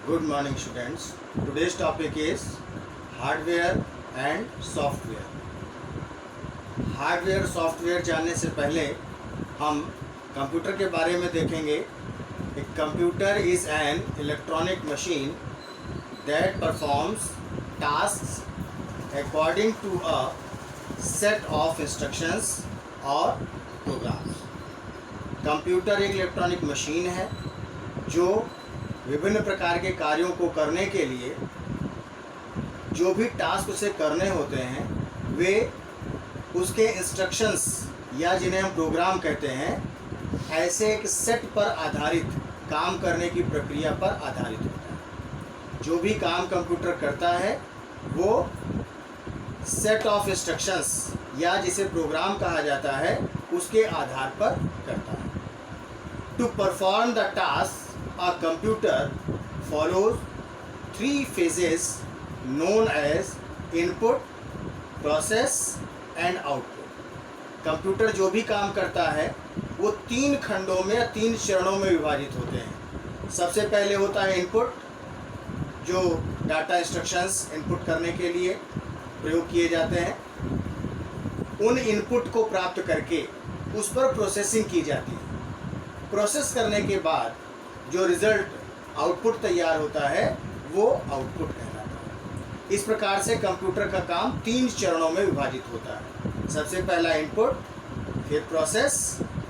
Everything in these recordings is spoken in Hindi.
Good morning students. Today's topic is hardware and software. Hardware software जानने से पहले हम कंप्यूटर के बारे में देखेंगे। एक computer is an electronic machine that performs tasks according to a set of instructions और प्रोग्राम्स। कंप्यूटर एक इलेक्ट्रॉनिक मशीन है जो विभिन्न प्रकार के कार्यों को करने के लिए जो भी टास्क उसे करने होते हैं वे उसके इंस्ट्रक्शंस या जिन्हें हम प्रोग्राम कहते हैं ऐसे एक सेट पर आधारित काम करने की प्रक्रिया पर आधारित होता है। जो भी काम कंप्यूटर करता है वो सेट ऑफ इंस्ट्रक्शंस या जिसे प्रोग्राम कहा जाता है उसके आधार पर करता है। To perform the task a computer follows three phases known as input, process and output. Computer जो भी काम करता है वो तीन खंडों में या तीन चरणों में विभाजित होते हैं। सबसे पहले होता है इनपुट, जो डाटा इंस्ट्रक्शंस इनपुट करने के लिए प्रयोग किए जाते हैं। उन इनपुट को प्राप्त करके उस पर प्रोसेसिंग की जाती है। प्रोसेस करने के बाद जो रिज़ल्ट आउटपुट तैयार होता है वो आउटपुट कहलाता है। इस प्रकार से कंप्यूटर का काम तीन चरणों में विभाजित होता है। सबसे पहला इनपुट, फिर प्रोसेस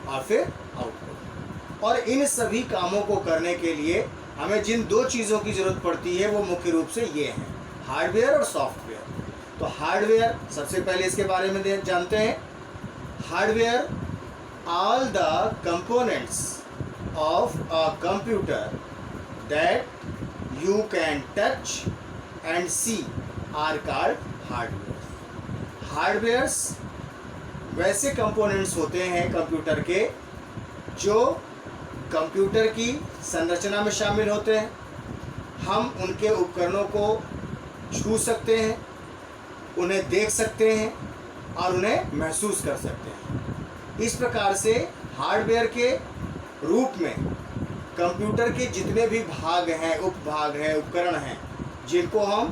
और फिर आउटपुट। और इन सभी कामों को करने के लिए हमें जिन दो चीज़ों की ज़रूरत पड़ती है वो मुख्य रूप से ये हैं, हार्डवेयर और सॉफ्टवेयर। तो हार्डवेयर सबसे पहले इसके बारे में जानते हैं। Hardware all the components of a computer that you can touch and see are called hardware. Hardwares वैसे कंपोनेंट्स होते हैं कंप्यूटर के जो कंप्यूटर की संरचना में शामिल होते हैं। हम उनके उपकरणों को छू सकते हैं, उन्हें देख सकते हैं और उन्हें महसूस कर सकते हैं। इस प्रकार से हार्डवेयर के रूप में कंप्यूटर के जितने भी भाग हैं, उपभाग हैं, उपकरण हैं जिनको हम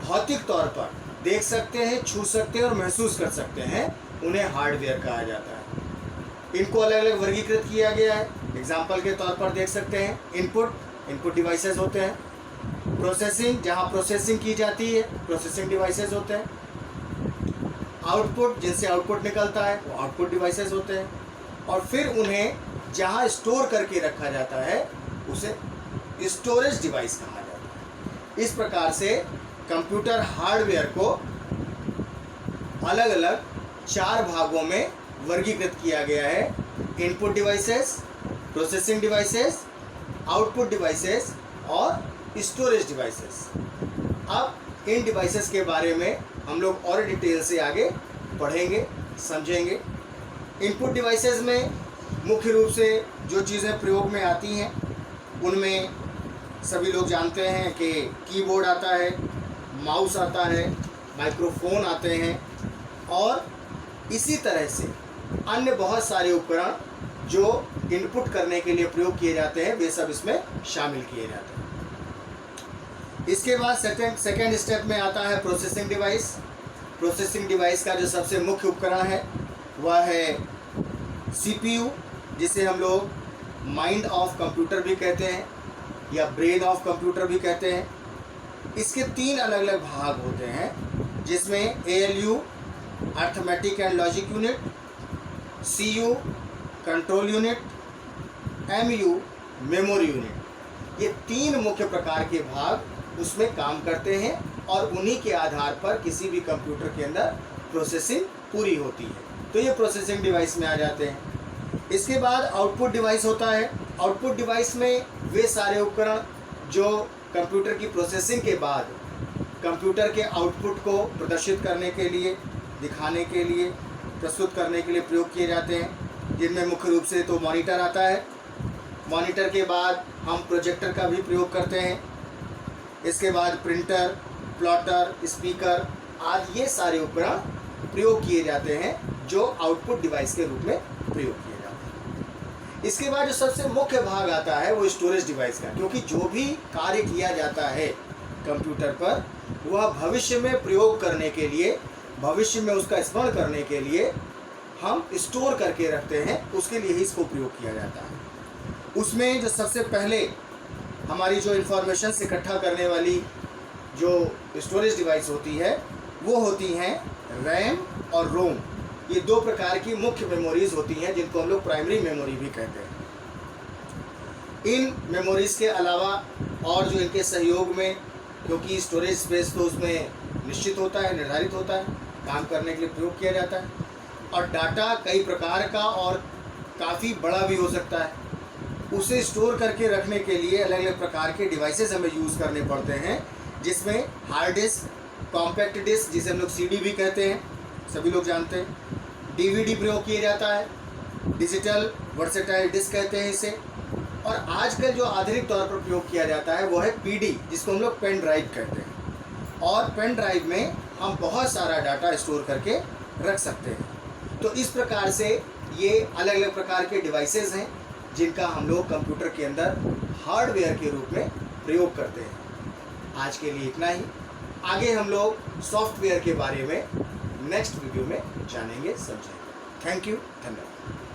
भौतिक तौर पर देख सकते हैं, छू सकते हैं और महसूस कर सकते हैं, उन्हें हार्डवेयर कहा जाता है। इनको अलग अलग वर्गीकृत किया गया है। एग्जाम्पल के तौर पर देख सकते हैं इनपुट डिवाइसेस होते हैं। प्रोसेसिंग, जहाँ प्रोसेसिंग की जाती है, प्रोसेसिंग डिवाइसेस होते हैं। आउटपुट, जिनसे आउटपुट निकलता है, वो आउटपुट डिवाइसेस होते हैं। और फिर उन्हें जहाँ स्टोर करके रखा जाता है उसे स्टोरेज डिवाइस कहा जाता है। इस प्रकार से कंप्यूटर हार्डवेयर को अलग अलग चार भागों में वर्गीकृत किया गया है। Input devices, processing devices, output devices और स्टोरेज डिवाइसेस। अब इन डिवाइसेस के बारे में हम लोग और डिटेल से आगे पढ़ेंगे, समझेंगे। इनपुट डिवाइसेस में मुख्य रूप से जो चीज़ें प्रयोग में आती हैं उनमें सभी लोग जानते हैं कि कीबोर्ड आता है, माउस आता है, माइक्रोफोन आते हैं और इसी तरह से अन्य बहुत सारे उपकरण जो इनपुट करने के लिए प्रयोग किए जाते हैं वे सब इसमें शामिल किए जाते हैं। इसके बाद सेकेंड स्टेप में आता है प्रोसेसिंग डिवाइस। प्रोसेसिंग डिवाइस का जो सबसे मुख्य उपकरण है वह है CPU, जिसे हम लोग माइंड ऑफ कंप्यूटर भी कहते हैं या ब्रेन ऑफ कंप्यूटर भी कहते हैं। इसके तीन अलग अलग भाग होते हैं जिसमें ALU arithmetic and logic unit, CU control unit, MU memory unit. ये तीन मुख्य प्रकार के भाग उसमें काम करते हैं और उन्हीं के आधार पर किसी भी कंप्यूटर के अंदर प्रोसेसिंग पूरी होती है। तो ये प्रोसेसिंग डिवाइस में आ जाते हैं। इसके बाद आउटपुट डिवाइस होता है। आउटपुट डिवाइस में वे सारे उपकरण जो कंप्यूटर की प्रोसेसिंग के बाद कंप्यूटर के आउटपुट को प्रदर्शित करने के लिए, दिखाने के लिए, प्रस्तुत करने के लिए प्रयोग किए जाते हैं, जिनमें मुख्य रूप से तो मॉनिटर आता है। मॉनिटर के बाद हम प्रोजेक्टर का भी प्रयोग करते हैं। इसके बाद प्रिंटर, प्लॉटर, स्पीकर आदि ये सारे उपकरण प्रयोग किए जाते हैं जो आउटपुट डिवाइस के रूप में प्रयोग किए जाते हैं। इसके बाद जो सबसे मुख्य भाग आता है वो स्टोरेज डिवाइस का, क्योंकि जो भी कार्य किया जाता है कंप्यूटर पर वह भविष्य में प्रयोग करने के लिए, भविष्य में उसका स्मरण करने के लिए हम स्टोर करके रखते हैं, उसके लिए ही इसको प्रयोग किया जाता है। उसमें जो सबसे पहले हमारी जो इंफॉर्मेशन इकट्ठा करने वाली जो स्टोरेज डिवाइस होती है वो होती हैं रैम और रोम। ये दो प्रकार की मुख्य मेमोरीज होती हैं जिनको हम लोग प्राइमरी मेमोरी भी कहते हैं। इन मेमोरीज के अलावा और जो इनके सहयोग में, क्योंकि स्टोरेज स्पेस तो उसमें निश्चित होता है, निर्धारित होता है, काम करने के लिए प्रयोग किया जाता है, और डाटा कई प्रकार का और काफ़ी बड़ा भी हो सकता है। उसे स्टोर करके रखने के लिए अलग अलग प्रकार के डिवाइसेस हमें यूज़ करने पड़ते हैं, जिसमें हार्ड डिस्क, कॉम्पैक्ट डिस्क जिसे हम लोग सीडी भी कहते हैं, सभी लोग जानते हैं, डीवीडी प्रयोग किया जाता है, डिजिटल वर्सेटाइल डिस्क कहते हैं इसे, और आजकल जो आधुनिक तौर पर प्रयोग किया जाता है वो है पीडी, जिसको हम लोग पेन ड्राइव कहते हैं। और पेन ड्राइव में हम बहुत सारा डाटा स्टोर करके रख सकते हैं। तो इस प्रकार से ये अलग अलग प्रकार के डिवाइसेस हैं जिनका हम लोग कंप्यूटर के अंदर हार्डवेयर के रूप में प्रयोग करते हैं। आज के लिए इतना ही। आगे हम लोग सॉफ्टवेयर के बारे में नेक्स्ट वीडियो में जानेंगे, समझेंगे। थैंक यू, धन्यवाद।